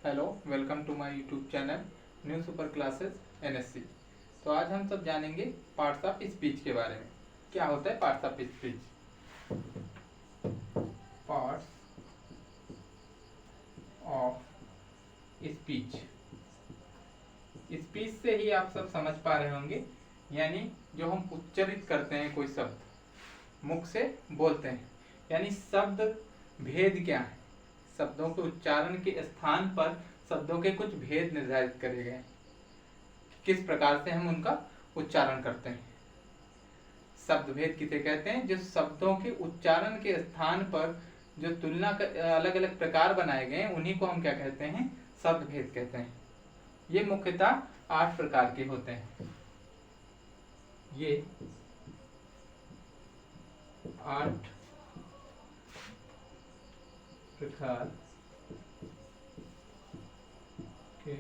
Hello, welcome to my YouTube channel new super classes NSC. तो आज हम सब जानेंगे पार्ट्स ऑफ स्पीच के बारे में। क्या होता है parts of speech? Parts of speech, speech से ही आप सब समझ पा रहे होंगे, यानी जो हम उच्चारित करते हैं कोई शब्द मुख से बोलते हैं, यानी शब्द भेद क्या है। शब्दों के उच्चारण के स्थान पर शब्दों के कुछ भेद निर्धारित करे गए, किस प्रकार से हम उनका उच्चारण करते हैं। शब्द भेद किसे कहते हैं? जो शब्दों के उच्चारण के स्थान पर जो तुलना अलग अलग प्रकार बनाए गए हैं, उन्हीं को हम क्या कहते हैं? शब्द भेद कहते हैं। ये मुख्यतः 8 प्रकार के होते हैं। ये 8 प्रकार के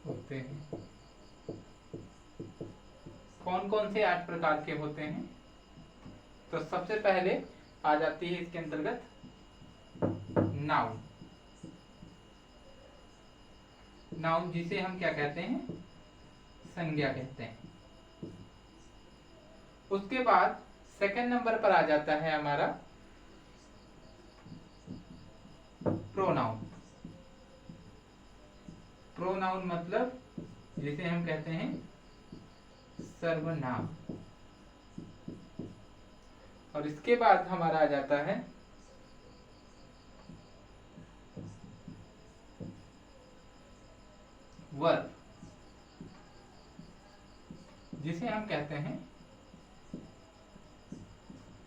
होते हैं। कौन कौन से 8 प्रकार के होते हैं? तो सबसे पहले आ जाती है इसके अंतर्गत नाउन। नाउन जिसे हम क्या कहते हैं? संज्ञा कहते हैं। उसके बाद सेकंड नंबर पर आ जाता है हमारा प्रोनाउन। प्रोनाउन मतलब जिसे हम कहते हैं सर्वनाम। और इसके बाद हमारा आ जाता है वर्ब, जिसे हम कहते हैं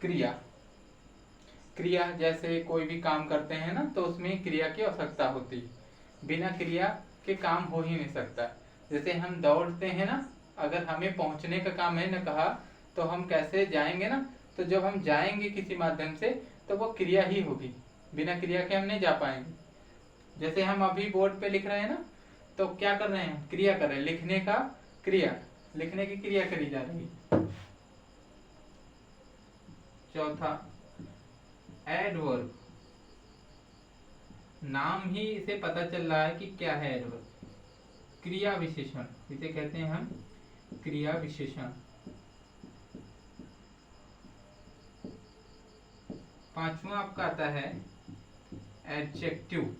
क्रिया। क्रिया जैसे कोई भी काम करते हैं ना, तो उसमें क्रिया की आवश्यकता होती है। बिना क्रिया के काम हो ही नहीं सकता। जैसे हम दौड़ते हैं ना, अगर हमें पहुंचने का काम है न कहा, तो हम कैसे जाएंगे ना? तो जब हम जाएंगे किसी माध्यम से, तो वो क्रिया ही होगी। बिना क्रिया के हम नहीं जा पाएंगे। जैसे हम अभी बोर्ड पे लिख रहे हैं ना, तो क्या कर रहे हैं? क्रिया कर रहे हैं। लिखने का क्रिया, लिखने की क्रिया करी जा रही है। चौथा एडवर्ब। नाम ही इसे पता चल रहा है कि क्या है एडवर्ब। क्रिया विशेषण, इसे कहते हैं हम क्रिया विशेषण। पांचवा आपका आता है एडजेक्टिव।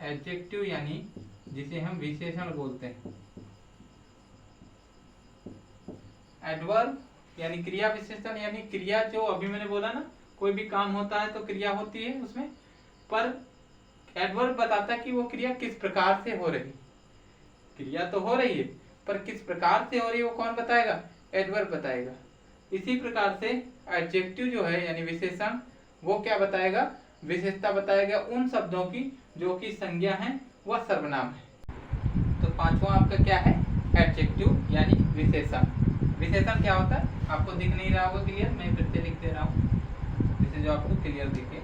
एडजेक्टिव यानी जिसे हम विशेषण बोलते हैं। एडवर्ब यानी क्रिया विशेषण, यानी क्रिया जो अभी मैंने बोला ना, कोई भी काम होता है तो क्रिया होती है उसमें, पर एडवर्ब बताता है कि वो क्रिया किस प्रकार से हो रही। क्रिया तो हो रही है, पर किस प्रकार से हो रही है वो कौन बताएगा? एडवर्ब बताएगा। इसी प्रकार से एडजेक्टिव जो है यानी विशेषण, वो क्या बताएगा? विशेषता बताएगा उन शब्दों की जो कि संज्ञा है वह सर्वनाम है। तो पांचवा आपका क्या है? एडजेक्टिव यानी विशेषण। विशेषण क्या होता है? आपको दिख नहीं रहा होगा क्लियर, मैं फिर से लिख दे रहा हूँ जिससे जो आपको क्लियर दिखे।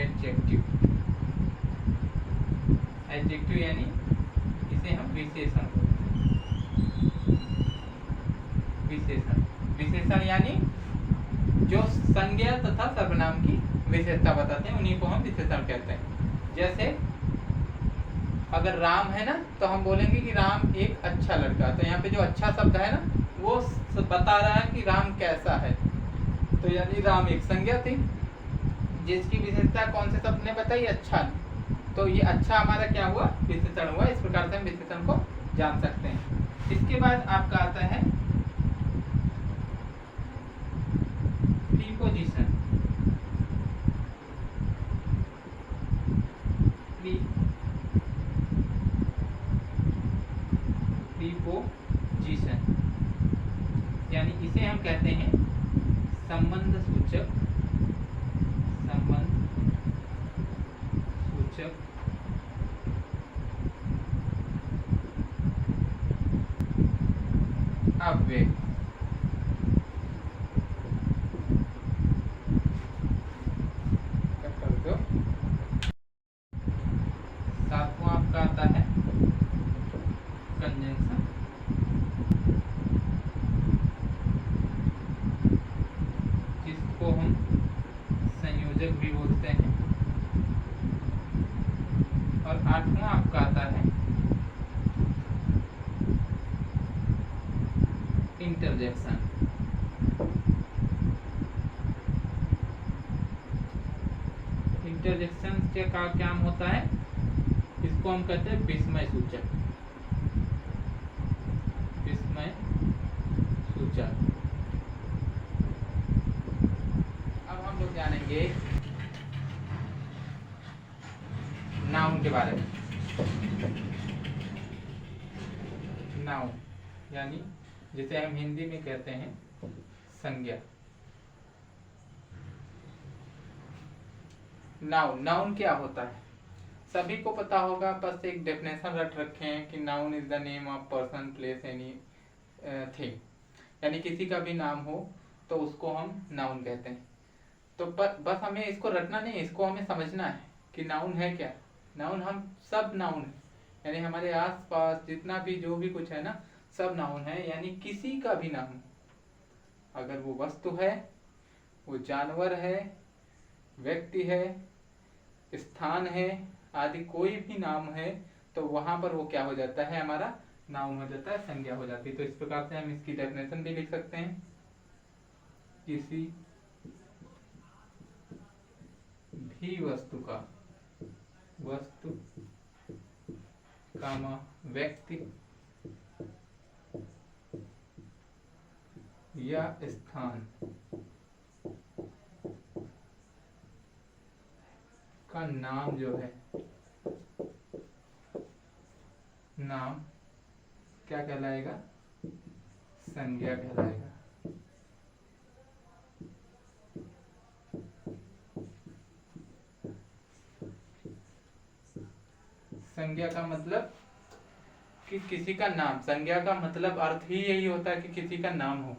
एडजेक्टिव, एडजेक्टिव यानी इसे हम विशेषण बोलते हैं। विशेषण, विशेषण यानी जो संज्ञा तथा सर्वनाम की विशेषता बताते हैं, उन्हीं को हम विशेषण कहते हैं। जैसे अगर राम है ना, तो हम बोलेंगे कि राम एक अच्छा लड़का। तो यहाँ पे जो अच्छा शब्द है ना, वो बता रहा है कि राम कैसा है। तो यानी राम एक संज्ञा थी जिसकी विशेषता कौन से शब्द ने बताई? अच्छा। तो ये अच्छा हमारा क्या हुआ? विशेषण हुआ। इस प्रकार से हम विशेषण को जान सकते हैं। इसके बाद आपका आता है प्रीपोजिशन। प्रीपोजिशन यानी इसे हम कहते हैं संबंध सूचक। संबंध सूचक अव्यय। सातवां आपका आता है कंजंक्शन। इसको हम संयोजक भी बोलते हैं। और 8वां आपका आता है इंटरजेक्शन। इंटरजेक्शन के का क्या होता है, इसको हम कहते हैं विस्मय सूचक। विस्मय सूचक। अब हम लोग जानेंगे नाउन के बारे में। नाउन यानी जिसे हम हिंदी में कहते हैं संज्ञा। नाउन, नाउन क्या होता है सभी को पता होगा, बस एक डेफिनेशन रट रखे हैं कि noun is the name of person place any thing, यानी किसी का भी नाम हो तो उसको हम नाउन कहते हैं। तो बस हमें इसको रटना नहीं, इसको हमें समझना है कि नाउन है क्या। नाउन हम सब नाउन है, यानी हमारे आसपास जितना भी जो भी कुछ है ना, सब नाउन है। यानी किसी का भी नाम, अगर वो वस्तु है, वो जानवर है, व्यक्ति है, स्थान है आदि, कोई भी नाम है तो वहां पर वो क्या हो जाता है, हमारा नाउन हो जाता है, संज्ञा हो जाती है। तो इस प्रकार से हम इसकी डेफिनेशन भी लिख सकते हैं, किसी भी वस्तु का, वस्तु कामा व्यक्ति या स्थान का नाम जो है, नाम क्या कहलाएगा, संज्ञा कहलाएगा। संज्ञा का मतलब कि किसी का नाम, संज्ञा का मतलब अर्थ ही यही होता है कि किसी का नाम हो।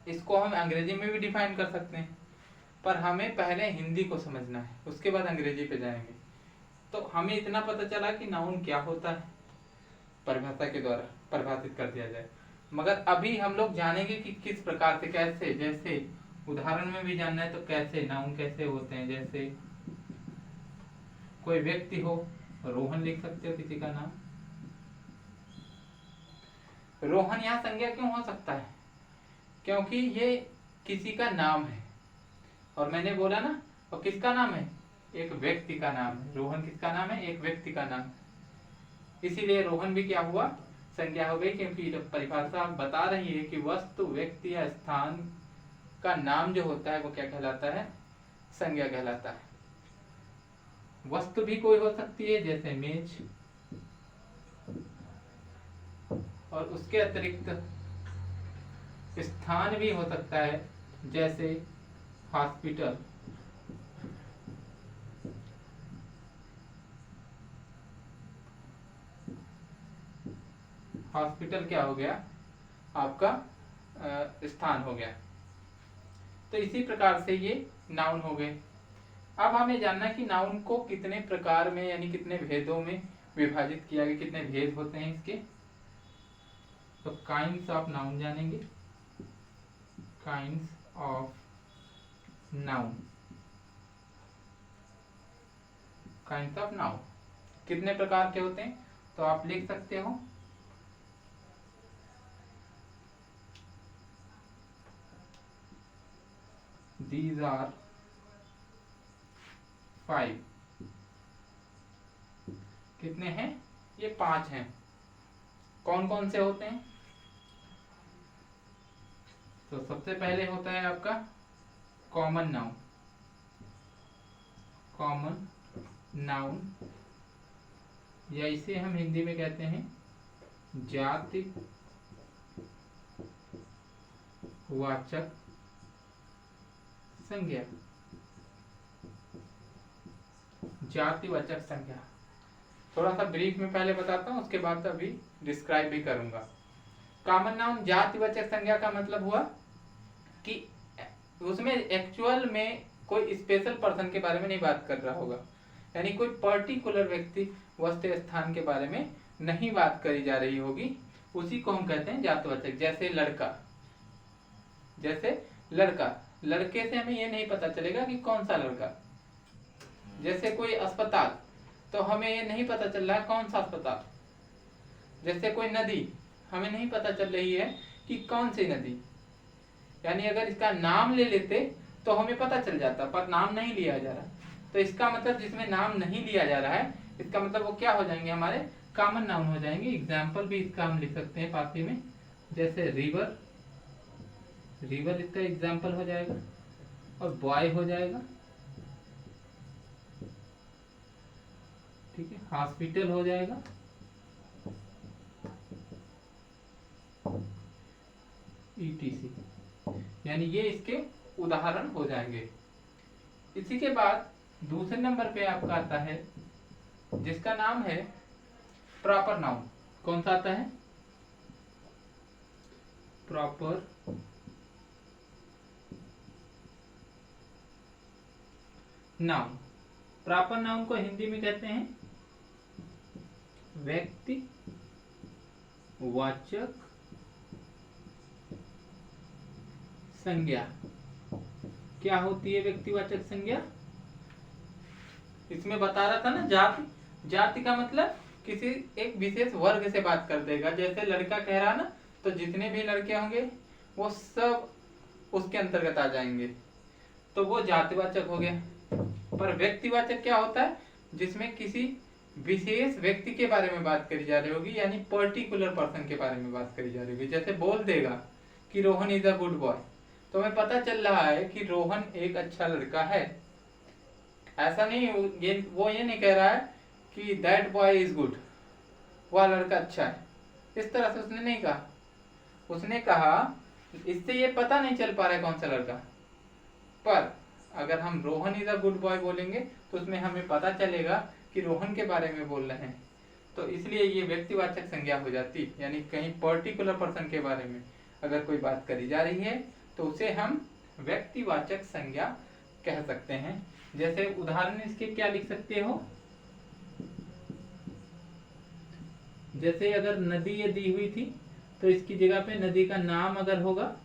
इसको हम अंग्रेजी में भी डिफाइन कर सकते हैं, पर हमें पहले हिंदी को समझना है, उसके बाद अंग्रेजी पे जाएंगे। तो हमें इतना पता चला कि नाउन क्या होता है, परिभाषा के द्वारा परिभाषित कर दिया जाए। मगर अभी हम लोग जानेंगे कि किस प्रकार से, कैसे, जैसे उदाहरण में भी जानना है तो कैसे नाउन कैसे होते हैं। जैसे कोई व्यक्ति हो, रोहन लिख सकते हो किसी का नाम। रोहन यहाँ संज्ञा क्यों हो सकता है, क्योंकि ये किसी का नाम है। और मैंने बोला ना, और किसका नाम है, एक व्यक्ति का नाम है। रोहन किसका नाम है, एक व्यक्ति का नाम। इसीलिए रोहन भी क्या हुआ, संज्ञा हो गई, क्योंकि परिभाषा बता रही है कि वस्तु, व्यक्ति या स्थान का नाम जो होता है वो क्या कहलाता है, संज्ञा कहलाता है। वस्तु भी कोई हो सकती है, जैसे मेज, और उसके अतिरिक्त स्थान भी हो सकता है, जैसे हॉस्पिटल। हॉस्पिटल क्या हो गया, आपका स्थान हो गया। तो इसी प्रकार से ये नाउन हो गए। अब हमें जानना है कि नाउन को कितने प्रकार में, यानी कितने भेदों में विभाजित किया गया, कितने भेद होते हैं इसके। तो काइंड्स ऑफ नाउन जानेंगे, kinds of noun. Kinds of noun कितने प्रकार के होते हैं, तो आप लिख सकते हो these are 5। कितने हैं, ये 5 हैं। कौन कौन से होते हैं, तो सबसे पहले होता है आपका कॉमन नाउन। कॉमन नाउन, या इसे हम हिंदी में कहते हैं जाति वाचक संज्ञा। जातिवाचक संज्ञा थोड़ा सा ब्रीफ में पहले बताता हूं, उसके बाद अभी डिस्क्राइब भी करूंगा। कॉमन नाउन जातिवाचक संज्ञा का मतलब हुआ कि उसमें एक्चुअल में कोई स्पेशल पर्सन के बारे में नहीं बात कर रहा होगा, यानी कोई पर्टिकुलर व्यक्ति, वस्तु, स्थान के बारे में नहीं बात करी जा रही होगी, उसी को हम कहते हैं जातिवाचक। जैसे लड़का, जैसे लड़का, लड़के से हमें ये नहीं पता चलेगा कि कौन सा लड़का। जैसे कोई अस्पताल, तो हमें ये नहीं पता चल रहा है कौन सा अस्पताल। जैसे कोई नदी, हमें नहीं पता चल रही है कि कौन सी नदी। यानी अगर इसका नाम ले लेते तो हमें पता चल जाता, पर नाम नहीं लिया जा रहा। तो इसका मतलब जिसमें नाम नहीं लिया जा रहा है, इसका मतलब वो क्या हो जाएंगे, हमारे कॉमन नाउन हो जाएंगे। एग्जाम्पल भी इसका हम लिख सकते हैं पासी में, जैसे रिवर, रिवर इसका एग्जाम्पल हो जाएगा, और बॉय हो जाएगा, ठीक है, हॉस्पिटल हो जाएगा, ETC, यानी ये इसके उदाहरण हो जाएंगे। इसी के बाद दूसरे नंबर पे आपका आता है जिसका नाम है प्रॉपर नाउन। कौन सा आता है, प्रॉपर नाउन। प्रॉपर नाउन को हिंदी में कहते हैं व्यक्ति वाचक संज्ञा। क्या होती है व्यक्तिवाचक संज्ञा? इसमें बता रहा था ना, जाति। जाति का मतलब किसी एक विशेष वर्ग से बात कर देगा। जैसे लड़का कह रहा ना, तो जितने भी लड़के होंगे वो सब उसके अंतर्गत आ जाएंगे, तो वो जातिवाचक हो गया। पर व्यक्तिवाचक क्या होता है, जिसमें किसी विशेष व्यक्ति के बारे में बात करी जा रही होगी, यानी पर्टिकुलर पर्सन के बारे में बात करी जा रही होगी। जैसे बोल देगा कि Rohan is a good boy, तो हमें पता चल रहा है कि रोहन एक अच्छा लड़का है। ऐसा नहीं, वो ये नहीं कह रहा है कि दैट बॉय इज गुड, वह लड़का अच्छा है। इस तरह से उसने नहीं कहा। उसने कहा, इससे ये पता नहीं चल पा रहा है कौन सा लड़का। पर अगर हम Rohan is a good boy बोलेंगे तो उसमें हमें पता चलेगा कि रोहन के बारे में बोल रहे हैं। तो इसलिए ये व्यक्तिवाचक संज्ञा हो जाती, यानी कहीं पर्टिकुलर पर्सन के बारे में अगर कोई बात करी जा रही है तो उसे हम व्यक्तिवाचक संज्ञा कह सकते हैं। जैसे उदाहरण इसके क्या लिख सकते हो, जैसे अगर नदी ये दी हुई थी तो इसकी जगह पे नदी का नाम अगर होगा,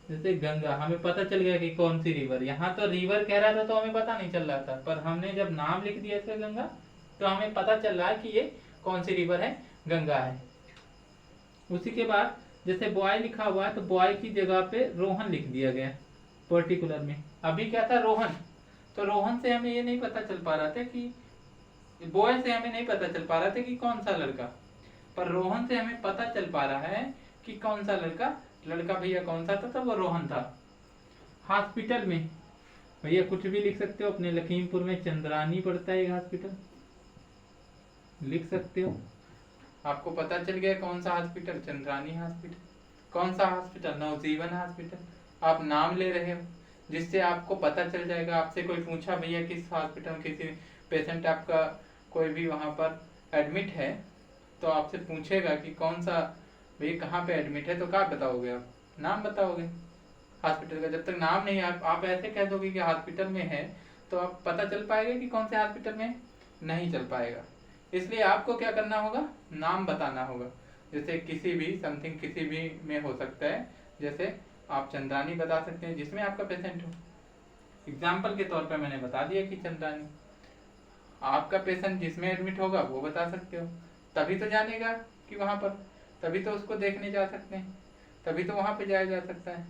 जैसे गंगा, हमें पता चल गया कि कौन सी रिवर। यहाँ तो रिवर कह रहा था तो हमें पता नहीं चल रहा था, पर हमने जब नाम लिख दिया इसका गंगा, तो हमें पता चल रहा है कि ये कौन सी रिवर है, गंगा है। उसी के बाद जैसे बॉय लिखा हुआ है तो बॉय की जगह पे रोहन लिख दिया गया पर्टिकुलर में। अभी क्या था, रोहन, तो रोहन से हमें ये नहीं पता चल पा रहा था कि, बॉय से हमें नहीं पता चल पा रहा था कि कौन सा लड़का, पर रोहन से हमें पता चल पा रहा है कि कौन सा लड़का। लड़का भैया कौन सा था, तो वो रोहन था। हॉस्पिटल में भैया कुछ भी लिख सकते हो। अपने लखीमपुर में चंद्रानी पड़ता है एक हॉस्पिटल, लिख सकते हो। आपको पता चल गया कौन सा हॉस्पिटल, चंद्रानी हॉस्पिटल। कौन सा हॉस्पिटल, नवजीवन हॉस्पिटल। आप नाम ले रहे हो, जिससे आपको पता चल जाएगा। आपसे कोई पूछा भैया किस हॉस्पिटल, किसी पेशेंट आपका कोई भी वहां पर एडमिट है, तो आपसे पूछेगा कि कौन सा भैया कहाँ पे एडमिट है, तो क्या बताओगे आप, नाम बताओगे हॉस्पिटल का। जब तक नाम नहीं, आप ऐसे कह दोगे कि हॉस्पिटल में है, तो आप पता चल पाएगा कि कौन से हॉस्पिटल में, नहीं चल पाएगा। इसलिए आपको क्या करना होगा, नाम बताना होगा। जैसे किसी भी समथिंग, किसी भी में हो सकता है। जैसे आप चंद्रानी बता सकते हैं जिसमें आपका पेशेंट हो। एग्जाम्पल के तौर पर मैंने बता दिया कि चंद्रानी। आपका पेशेंट जिसमें एडमिट होगा वो बता सकते हो, तभी तो जानेगा कि वहां पर, तभी तो उसको देखने जा सकते हैं, तभी तो वहां पे जाया जा सकता है।